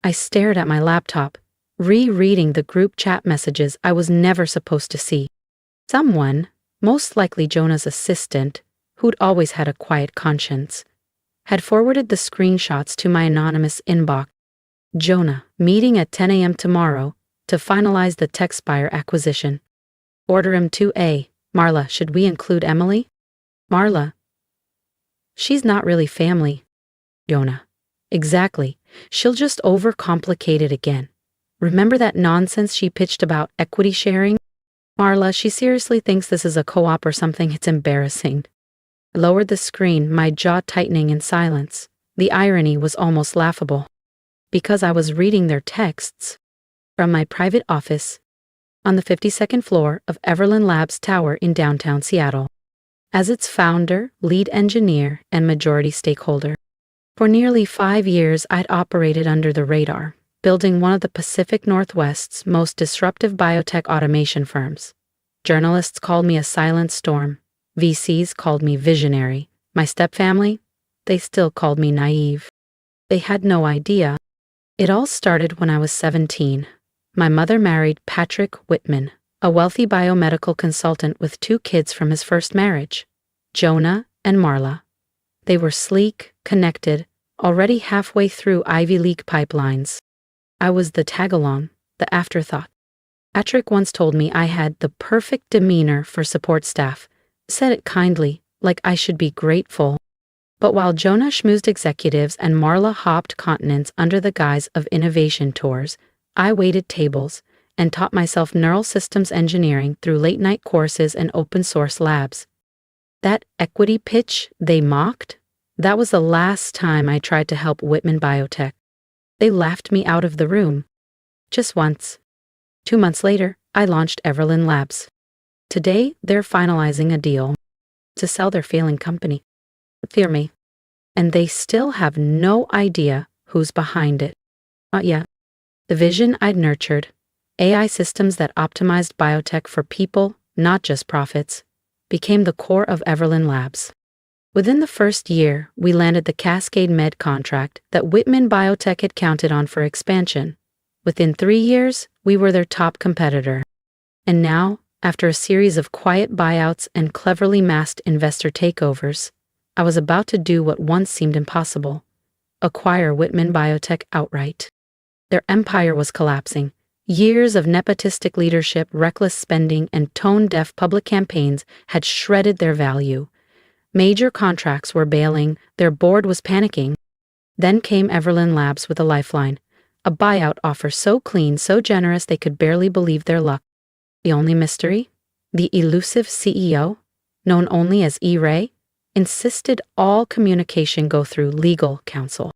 I stared at my laptop, rereading the group chat messages I was never supposed to see. Someone, most likely Jonah's assistant, who'd always had a quiet conscience, had forwarded the screenshots to my anonymous inbox. Jonah, meeting at 10 a.m. tomorrow to finalize the Techspire acquisition. Boardroom 2A. Marla, should we include Emily? Marla. She's not really family. Jonah. Exactly. She'll just overcomplicate it again. Remember that nonsense she pitched about equity sharing? Marla, she seriously thinks this is a co-op or something. It's embarrassing. I lowered the screen, my jaw tightening in silence. The irony was almost laughable. Because I was reading their texts from my private office on the 52nd floor of Everlyn Labs tower in downtown Seattle. As its founder, lead engineer, and majority stakeholder. For nearly 5 years, I'd operated under the radar, building one of the Pacific Northwest's most disruptive biotech automation firms. Journalists called me a silent storm. VCs called me visionary. My stepfamily? They still called me naive. They had no idea. It all started when I was 17. My mother married Patrick Whitman, a wealthy biomedical consultant with 2 kids from his first marriage, Jonah and Marla. They were sleek, connected, already halfway through Ivy League pipelines. I was the tag-along, the afterthought. Patrick once told me I had the perfect demeanor for support staff, said it kindly, like I should be grateful. But while Jonah schmoozed executives and Marla hopped continents under the guise of innovation tours, I waited tables and taught myself neural systems engineering through late-night courses and open-source labs. That equity pitch they mocked, that was the last time I tried to help Whitman Biotech. They laughed me out of the room. Just once. 2 months later, I launched Everlyn Labs. Today, they're finalizing a deal to sell their failing company. Fear me. And they still have no idea who's behind it. Not yet. The vision I'd nurtured, AI systems that optimized biotech for people, not just profits, became the core of Everlyn Labs. Within the first year, we landed the Cascade Med contract that Whitman Biotech had counted on for expansion. Within 3 years, we were their top competitor. And now, after a series of quiet buyouts and cleverly masked investor takeovers, I was about to do what once seemed impossible: acquire Whitman Biotech outright. Their empire was collapsing. Years of nepotistic leadership, reckless spending, and tone-deaf public campaigns had shredded their value. Major contracts were bailing, their board was panicking. Then came Everlyn Labs with a lifeline, a buyout offer so clean, so generous they could barely believe their luck. The only mystery? The elusive CEO, known only as E-Ray, insisted all communication go through legal counsel.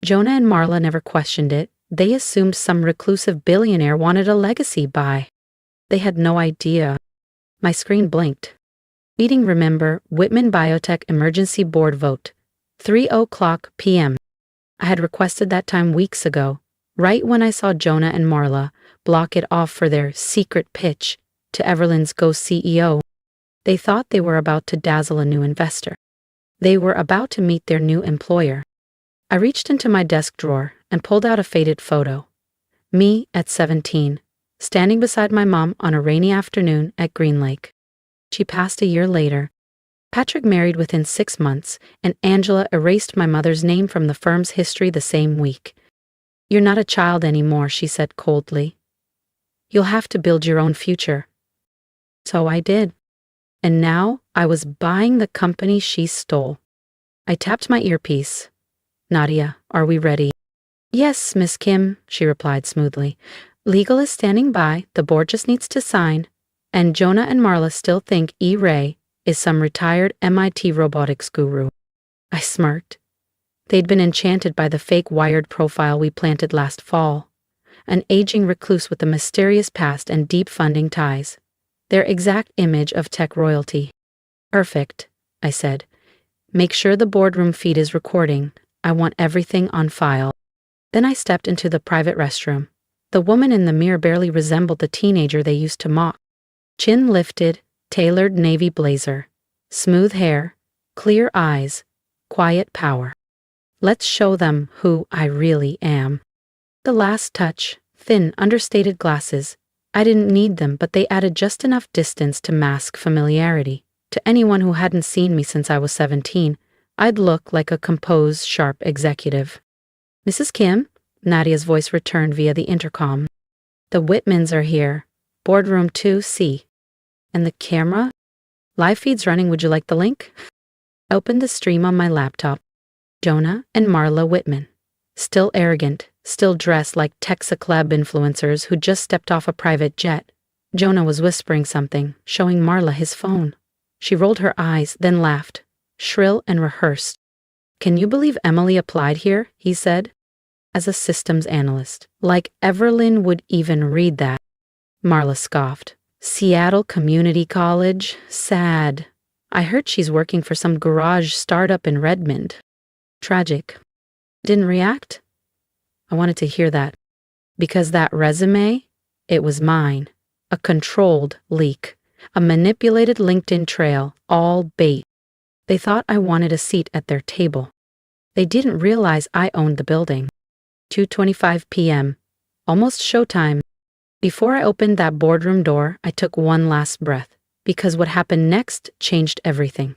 Jonah and Marla never questioned it. They assumed some reclusive billionaire wanted a legacy buy. They had no idea. My screen blinked. Meeting, remember, Whitman Biotech Emergency Board Vote, 3:00 p.m. I had requested that time weeks ago, right when I saw Jonah and Marla block it off for their secret pitch to Everlyn's ghost CEO. They thought they were about to dazzle a new investor. They were about to meet their new employer. I reached into my desk drawer and pulled out a faded photo. Me at 17, standing beside my mom on a rainy afternoon at Green Lake. She passed a year later. Patrick married within 6 months, and Angela erased my mother's name from the firm's history the same week. "You're not a child anymore," she said coldly. "You'll have to build your own future." So I did. And now I was buying the company she stole. I tapped my earpiece. "Nadia, are we ready?" "Yes, Miss Kim," she replied smoothly. "Legal is standing by, the board just needs to sign." And Jonah and Marla still think E-Ray is some retired MIT robotics guru. I smirked. They'd been enchanted by the fake Wired profile we planted last fall, an aging recluse with a mysterious past and deep funding ties. Their exact image of tech royalty. "Perfect," I said. "Make sure the boardroom feed is recording. I want everything on file." Then I stepped into the private restroom. The woman in the mirror barely resembled the teenager they used to mock. Chin lifted, tailored navy blazer, smooth hair, clear eyes, quiet power. Let's show them who I really am. The last touch, thin, understated glasses. I didn't need them, but they added just enough distance to mask familiarity. To anyone who hadn't seen me since I was 17, I'd look like a composed, sharp executive. Mrs. Kim? Nadia's voice returned via the intercom. The Whitmans are here. Boardroom 2C. And the camera? Live feed's running, would you like the link? I opened the stream on my laptop. Jonah and Marla Whitman. Still arrogant, still dressed like Techspire influencers who just stepped off a private jet. Jonah was whispering something, showing Marla his phone. She rolled her eyes, then laughed, shrill and rehearsed. Can you believe Emily applied here? He said. As a systems analyst. Like Everlyn would even read that. Marla scoffed. Seattle Community College? Sad. I heard she's working for some garage startup in Redmond. Tragic. Didn't react? I wanted to hear that. Because that resume, it was mine. A controlled leak. A manipulated LinkedIn trail, all bait. They thought I wanted a seat at their table. They didn't realize I owned the building. 2:25 p.m. Almost showtime. Before I opened that boardroom door, I took one last breath, because what happened next changed everything.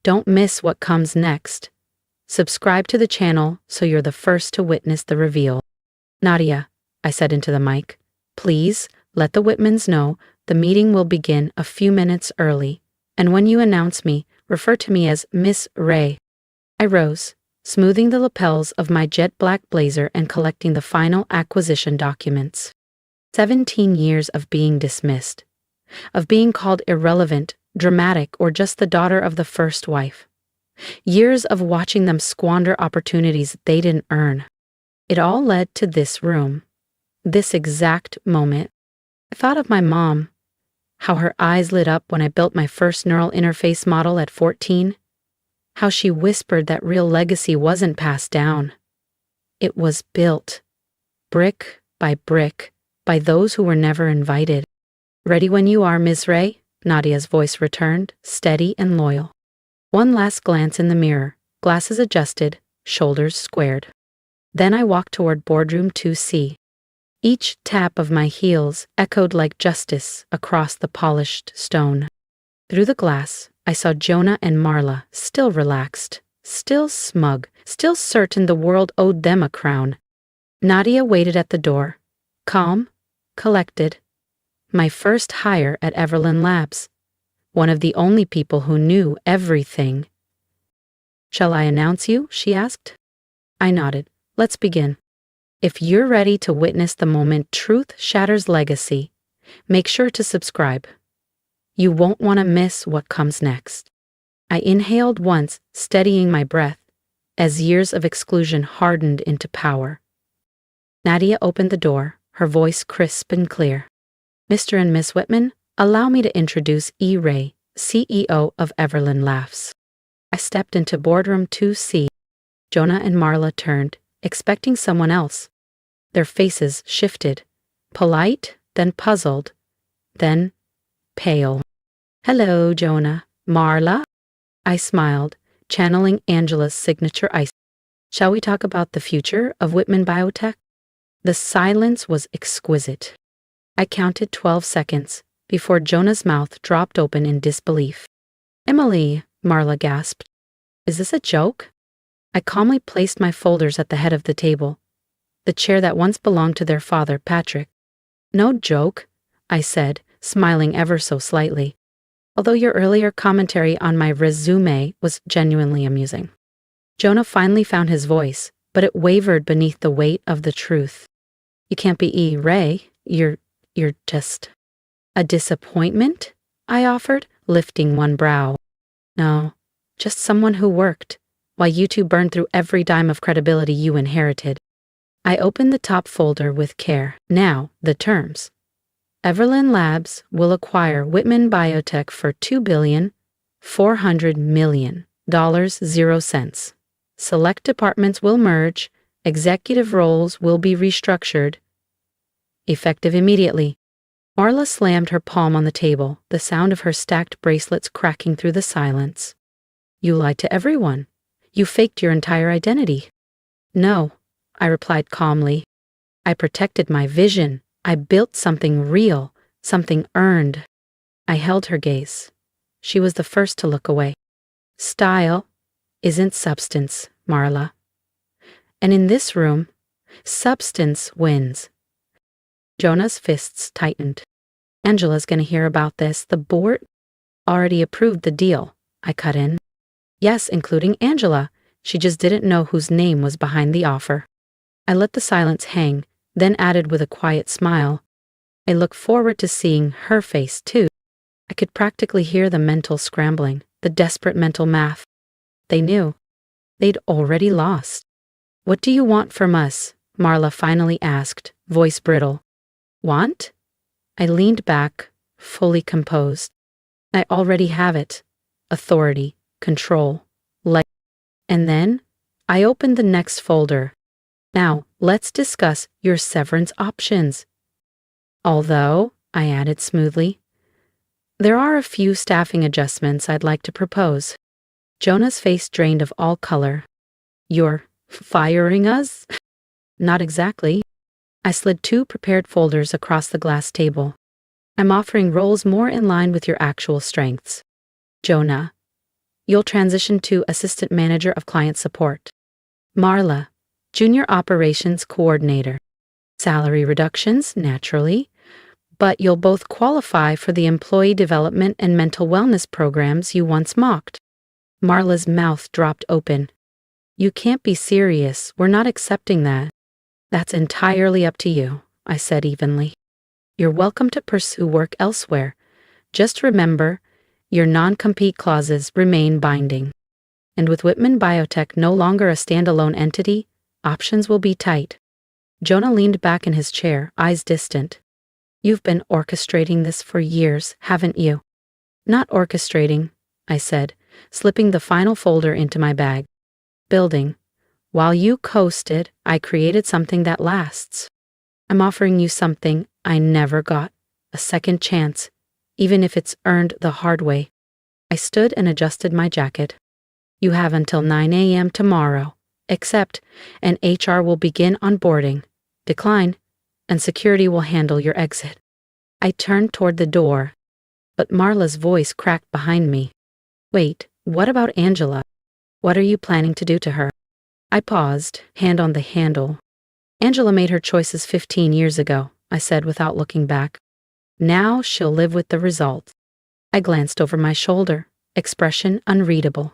Don't miss what comes next. Subscribe to the channel so you're the first to witness the reveal. Nadia, I said into the mic, please let the Whitmans know the meeting will begin a few minutes early, and when you announce me, refer to me as Miss Ray. I rose, smoothing the lapels of my jet black blazer and collecting the final acquisition documents. 17 years of being dismissed, of being called irrelevant, dramatic, or just the daughter of the first wife. Years of watching them squander opportunities they didn't earn. It all led to this room, this exact moment. I thought of my mom, how her eyes lit up when I built my first neural interface model at 14, how she whispered that real legacy wasn't passed down. It was built, brick by brick, by those who were never invited. Ready when you are, Ms. Ray, Nadia's voice returned, steady and loyal. One last glance in the mirror, glasses adjusted, shoulders squared. Then I walked toward Boardroom 2C. Each tap of my heels echoed like justice across the polished stone. Through the glass, I saw Jonah and Marla, still relaxed, still smug, still certain the world owed them a crown. Nadia waited at the door, calm, collected. My first hire at Everlyn Labs. One of the only people who knew everything. Shall I announce you? She asked. I nodded. Let's begin. If you're ready to witness the moment truth shatters legacy, make sure to subscribe. You won't want to miss what comes next. I inhaled once, steadying my breath, as years of exclusion hardened into power. Nadia opened the door, her voice crisp and clear. Mr. and Miss Whitman, allow me to introduce E. Ray, CEO of Everlyn Labs. I stepped into Boardroom 2C. Jonah and Marla turned, expecting someone else. Their faces shifted, polite, then puzzled, then pale. Hello, Jonah. Marla? I smiled, channeling Angela's signature ice. Shall we talk about the future of Whitman Biotech? The silence was exquisite. I counted 12 seconds before Jonah's mouth dropped open in disbelief. Emily, Marla gasped. Is this a joke? I calmly placed my folders at the head of the table, the chair that once belonged to their father, Patrick. No joke, I said, smiling ever so slightly, although your earlier commentary on my resume was genuinely amusing. Jonah finally found his voice, but it wavered beneath the weight of the truth. You can't be E. Ray, you're just... A disappointment? I offered, lifting one brow. No, just someone who worked, while you two burned through every dime of credibility you inherited. I opened the top folder with care. Now, the terms. Everlyn Labs will acquire Whitman Biotech for $2,400,000,000. Select departments will merge, executive roles will be restructured. Effective immediately. Marla slammed her palm on the table, the sound of her stacked bracelets cracking through the silence. You lied to everyone. You faked your entire identity. No, I replied calmly. I protected my vision. I built something real, something earned. I held her gaze. She was the first to look away. Style isn't substance, Marla. And in this room, substance wins. Jonah's fists tightened. Angela's gonna hear about this. The board already approved the deal, I cut in. Yes, including Angela. She just didn't know whose name was behind the offer. I let the silence hang, then added with a quiet smile. I look forward to seeing her face, too. I could practically hear the mental scrambling, the desperate mental math. They knew. They'd already lost. What do you want from us? Marla finally asked, voice brittle. Want? I leaned back, fully composed. I already have it. Authority, control, light. And then, I opened the next folder. Now, let's discuss your severance options. Although, I added smoothly, there are a few staffing adjustments I'd like to propose. Jonah's face drained of all color. You're firing us? Not exactly. I slid 2 prepared folders across the glass table. I'm offering roles more in line with your actual strengths. Jonah, you'll transition to Assistant Manager of Client Support. Marla, Junior Operations Coordinator. Salary reductions, naturally, but you'll both qualify for the employee development and mental wellness programs you once mocked. Marla's mouth dropped open. You can't be serious. We're not accepting that. That's entirely up to you, I said evenly. You're welcome to pursue work elsewhere. Just remember, your non-compete clauses remain binding. And with Whitman Biotech no longer a standalone entity, options will be tight. Jonah leaned back in his chair, eyes distant. You've been orchestrating this for years, haven't you? Not orchestrating, I said, slipping the final folder into my bag. Building. While you coasted, I created something that lasts. I'm offering you something I never got, a second chance, even if it's earned the hard way. I stood and adjusted my jacket. You have until 9 a.m. tomorrow, except, and HR will begin onboarding. Decline, and security will handle your exit. I turned toward the door, but Marla's voice cracked behind me. Wait, what about Angela? What are you planning to do to her? I paused, hand on the handle. Angela made her choices 15 years ago, I said without looking back. Now she'll live with the result. I glanced over my shoulder, expression unreadable.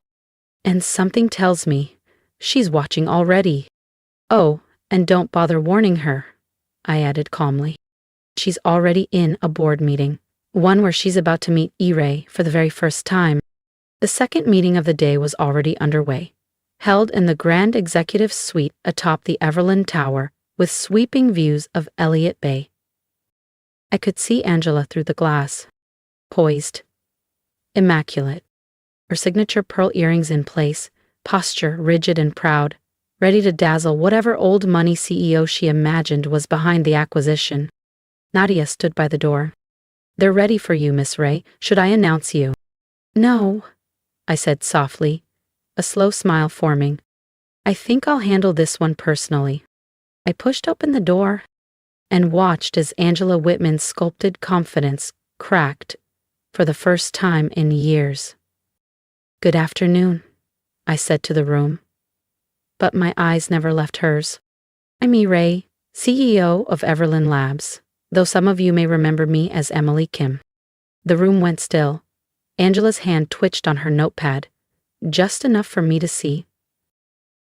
And something tells me she's watching already. Oh, and don't bother warning her, I added calmly. She's already in a board meeting, one where she's about to meet E-Ray for the very first time. The second meeting of the day was already underway, held in the grand executive suite atop the Everlyn Tower with sweeping views of Elliott Bay. I could see Angela through the glass, poised, immaculate, her signature pearl earrings in place, posture rigid and proud, ready to dazzle whatever old money CEO she imagined was behind the acquisition. Nadia stood by the door. They're ready for you, Miss Ray. Should I announce you? No, I said softly, a slow smile forming. I think I'll handle this one personally. I pushed open the door and watched as Angela Whitman's sculpted confidence cracked for the first time in years. Good afternoon, I said to the room. But my eyes never left hers. I'm E-Ray, CEO of Everlyn Labs, though some of you may remember me as Emily Kim. The room went still. Angela's hand twitched on her notepad, just enough for me to see.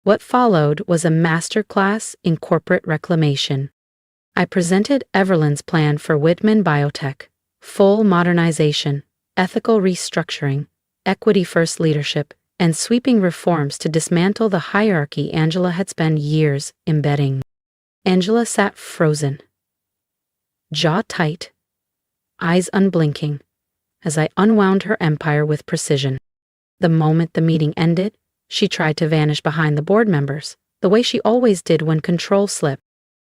What followed was a masterclass in corporate reclamation. I presented Everlyn's plan for Whitman Biotech, full modernization, ethical restructuring, equity-first leadership, and sweeping reforms to dismantle the hierarchy Angela had spent years embedding. Angela sat frozen, jaw tight, eyes unblinking, as I unwound her empire with precision. The moment the meeting ended, she tried to vanish behind the board members, the way she always did when control slipped.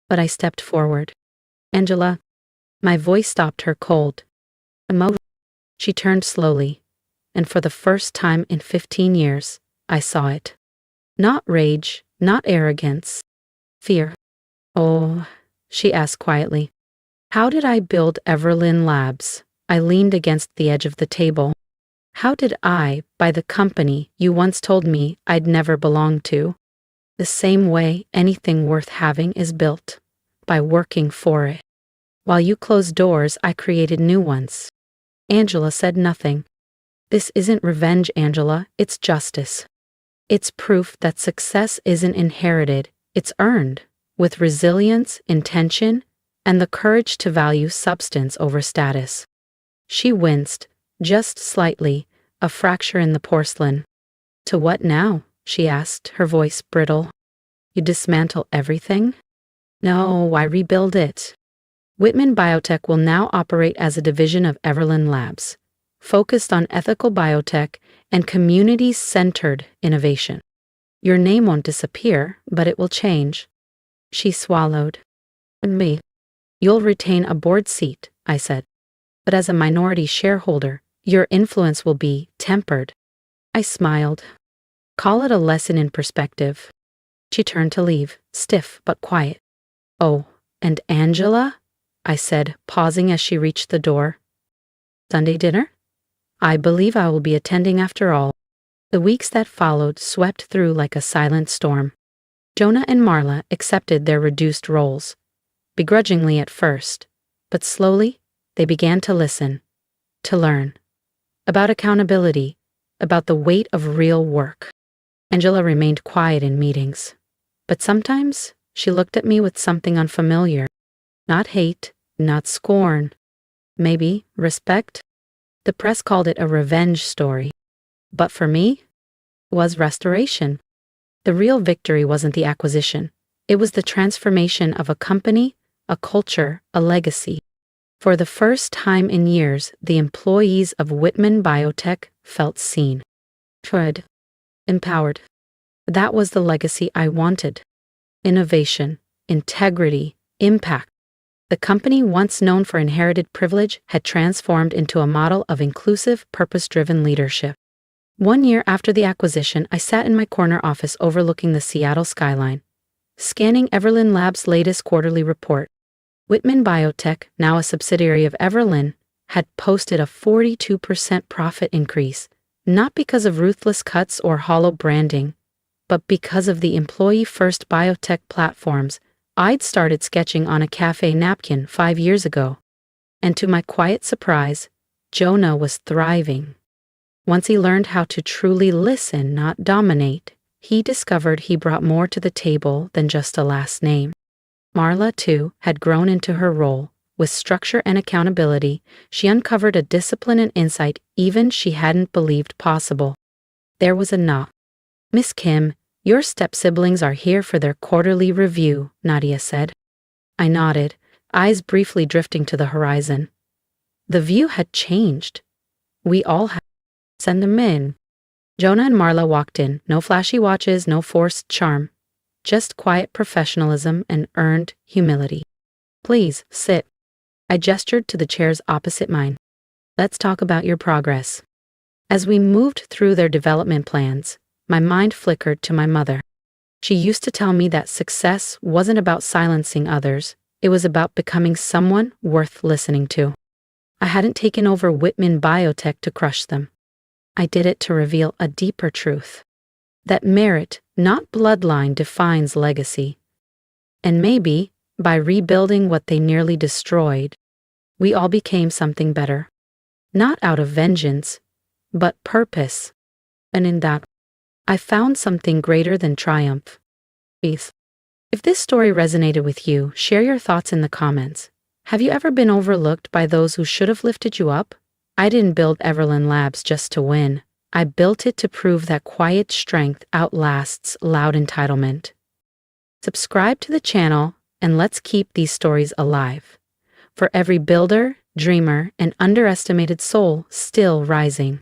But I stepped forward. Angela, my voice stopped her cold. Emotion. She turned slowly, and for the first time in 15 years, I saw it. Not rage, not arrogance. Fear. Oh, she asked quietly. How did I build Everlyn Labs? I leaned against the edge of the table. How did I buy the company you once told me I'd never belong to? The same way anything worth having is built, by working for it. While you closed doors, I created new ones. Angela said nothing. This isn't revenge, Angela, it's justice. It's proof that success isn't inherited, it's earned, with resilience, intention, and the courage to value substance over status. She winced, just slightly, a fracture in the porcelain. To what now? She asked, her voice brittle. You dismantle everything? No, I rebuild it. Whitman Biotech will now operate as a division of Everlyn Labs, focused on ethical biotech and community-centered innovation. Your name won't disappear, but it will change. She swallowed. And me. You'll retain a board seat, I said. But as a minority shareholder, your influence will be tempered. I smiled. Call it a lesson in perspective. She turned to leave, stiff but quiet. Oh, and Angela? I said, pausing as she reached the door. Sunday dinner? I believe I will be attending after all. The weeks that followed swept through like a silent storm. Jonah and Marla accepted their reduced roles, begrudgingly at first, but slowly they began to listen, to learn. About accountability, about the weight of real work. Angela remained quiet in meetings, but sometimes she looked at me with something unfamiliar. Not hate, not scorn. Maybe respect? The press called it a revenge story. But for me, it was restoration. The real victory wasn't the acquisition. It was the transformation of a company, a culture, a legacy. For the first time in years, the employees of Whitman Biotech felt seen, heard, empowered. That was the legacy I wanted. Innovation, integrity, impact. The company, once known for inherited privilege, had transformed into a model of inclusive, purpose-driven leadership. 1 year after the acquisition, I sat in my corner office overlooking the Seattle skyline, scanning Everlyn Labs' latest quarterly report. Whitman Biotech, now a subsidiary of Everlyn, had posted a 42% profit increase, not because of ruthless cuts or hollow branding, but because of the employee-first biotech platforms I'd started sketching on a cafe napkin 5 years ago. And to my quiet surprise, Jonah was thriving. Once he learned how to truly listen, not dominate, he discovered he brought more to the table than just a last name. Marla, too, had grown into her role. With structure and accountability, she uncovered a discipline and insight even she hadn't believed possible. There was a knock. Miss Kim, your step-siblings are here for their quarterly review, Nadia said. I nodded, eyes briefly drifting to the horizon. The view had changed. We all had. Send them in. Jonah and Marla walked in, no flashy watches, no forced charm. Just quiet professionalism and earned humility. Please, sit. I gestured to the chairs opposite mine. Let's talk about your progress. As we moved through their development plans, my mind flickered to my mother. She used to tell me that success wasn't about silencing others, it was about becoming someone worth listening to. I hadn't taken over Whitman Biotech to crush them. I did it to reveal a deeper truth. That merit, not bloodline, defines legacy. And maybe, by rebuilding what they nearly destroyed, we all became something better. Not out of vengeance, but purpose. And in that, I found something greater than triumph. Peace. If this story resonated with you, share your thoughts in the comments. Have you ever been overlooked by those who should have lifted you up? I didn't build Everlyn Labs just to win. I built it to prove that quiet strength outlasts loud entitlement. Subscribe to the channel and let's keep these stories alive. For every builder, dreamer, and underestimated soul still rising.